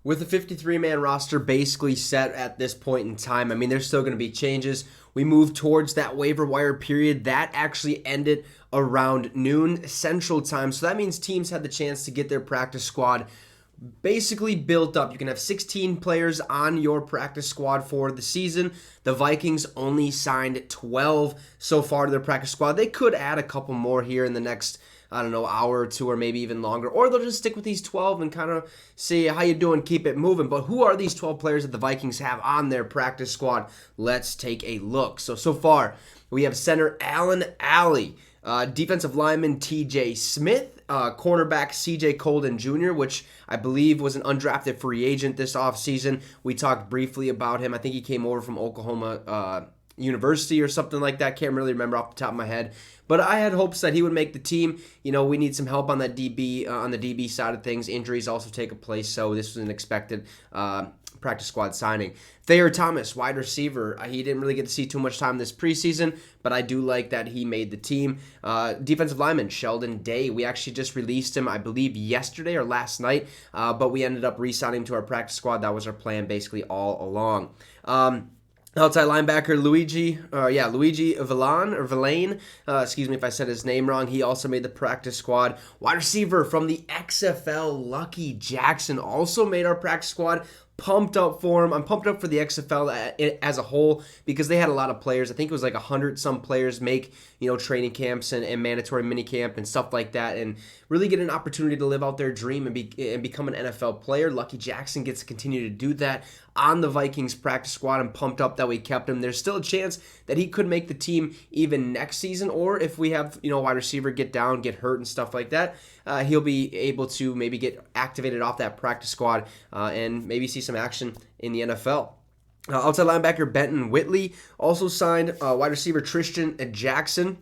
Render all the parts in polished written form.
With the 53-man roster basically set at this point in time, I mean, there's still going to be changes. We move towards that waiver wire period. That actually ended around noon Central Time. So that means teams had the chance to get their practice squad basically built up. You can have 16 players on your practice squad for the season. The Vikings only signed 12 so far to their practice squad. They could add a couple more here in the next, I don't know, hour or two, or maybe even longer, or they'll just stick with these 12 and kind of see how you doing, keep it moving. But who are these 12 players that the Vikings have on their practice squad? Let's take a look. So far, we have center Allen Alley, defensive lineman TJ Smith, cornerback CJ Colden Jr., which I believe was an undrafted free agent this offseason. We talked briefly about him. I think he came over from Oklahoma University or something like that. Can't really remember off the top of my head. But I had hopes that he would make the team. You know, we need some help on that DB, on the DB side of things. Injuries also take a place, so this was an expected practice squad signing. Thayer Thomas, wide receiver. He didn't really get to see too much time this preseason, but I do like that he made the team. Defensive lineman Sheldon Day. We actually just released him, I believe, yesterday or last night, but we ended up re-signing him to our practice squad. That was our plan basically all along. Outside linebacker Luigi Villain, excuse me if I said his name wrong. He also made the practice squad. Wide receiver from the XFL, Lucky Jackson, also made our practice squad. Pumped up for him. I'm pumped up for the XFL as a whole because they had a lot of players. I think it was like 100-some players make, training camps and mandatory minicamp and stuff like that, and really get an opportunity to live out their dream and become an NFL player. Lucky Jackson gets to continue to do that on the Vikings practice squad. I'm pumped up that we kept him. There's still a chance that he could make the team even next season, or if we have, wide receiver get down, get hurt and stuff like that, he'll be able to maybe get activated off that practice squad and maybe see some action in the NFL. Outside linebacker Benton Whitley also signed. Wide receiver Tristan Jackson.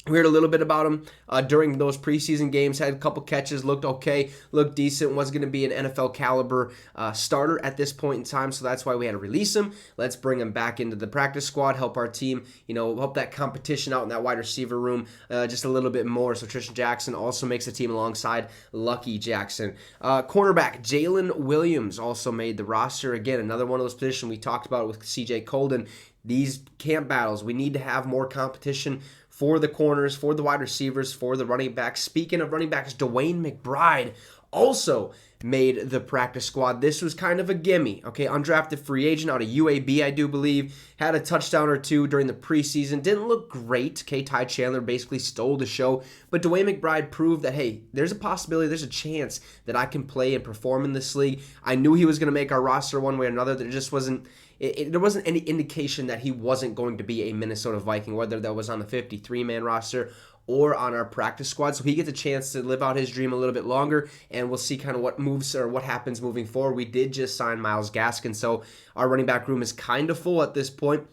We heard a little bit about him during those preseason games. Had a couple catches, looked okay, looked decent. Was going to be an NFL caliber starter at this point in time, so that's why we had to release him. Let's bring him back into the practice squad, help our team, help that competition out in that wide receiver room just a little bit more. So Tristan Jackson also makes the team alongside Lucky Jackson. Cornerback Jalen Williams also made the roster. Again, another one of those positions we talked about with CJ Colden. These camp battles, we need to have more competition for the corners, for the wide receivers, for the running backs. Speaking of running backs, Dwayne McBride also made the practice squad. This was kind of a gimme, okay? Undrafted free agent out of UAB, I do believe. Had a touchdown or two during the preseason. Didn't look great. Okay, Ty Chandler basically stole the show. But Dwayne McBride proved that, hey, there's a possibility, there's a chance that I can play and perform in this league. I knew he was going to make our roster one way or another. There just wasn't... there wasn't any indication that he wasn't going to be a Minnesota Viking, whether that was on the 53-man roster or on our practice squad. So he gets a chance to live out his dream a little bit longer, and we'll see kind of what moves or what happens moving forward. We did just sign Myles Gaskin, so our running back room is kind of full at this point.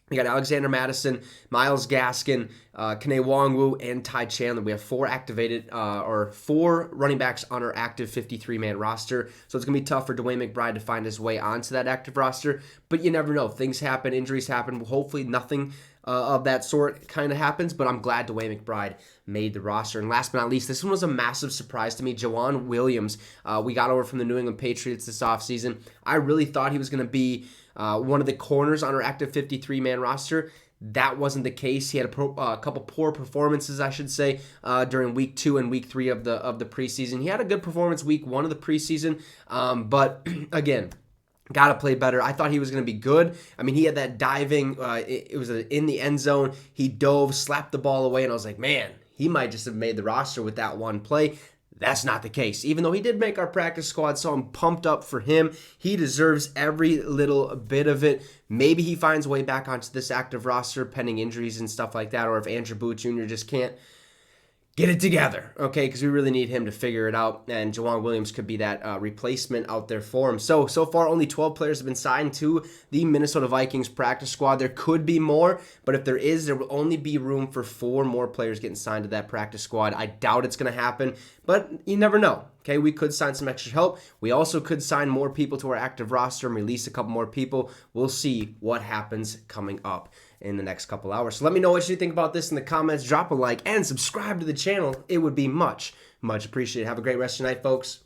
We got Alexander Madison, Myles Gaskin, Kene Nwangwu, and Ty Chandler. We have four running backs on our active 53-man roster. So it's going to be tough for Dwayne McBride to find his way onto that active roster. But you never know. Things happen. Injuries happen. Hopefully nothing of that sort kind of happens. But I'm glad Dwayne McBride made the roster. And last but not least, this one was a massive surprise to me. Jawan Williams. We got over from the New England Patriots this offseason. I really thought he was going to be one of the corners on our active 53-man roster. That wasn't the case. He had a couple poor performances, I should say, during week 2 and week 3 of the preseason. He had a good performance week 1 of the preseason, but again, got to play better. I thought he was going to be good. I mean, he had that diving. It was in the end zone. He dove, slapped the ball away, and I was like, man, he might just have made the roster with that one play. That's not the case. Even though he did make our practice squad, so I'm pumped up for him. He deserves every little bit of it. Maybe he finds a way back onto this active roster pending injuries and stuff like that, or if Andrew Booth Jr. just can't get it together, okay, because we really need him to figure it out, and Jawan Williams could be that replacement out there for him. So far, only 12 players have been signed to the Minnesota Vikings practice squad. There could be more, but if there is, there will only be room for 4 more players getting signed to that practice squad. I doubt it's going to happen, but you never know. Okay, we could sign some extra help. We also could sign more people to our active roster and release a couple more people. We'll see what happens coming up in the next couple hours. So let me know what you think about this in the comments. Drop a like and subscribe to the channel. It would be much, much appreciated. Have a great rest of your night, folks,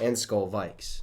and Skol Vikes.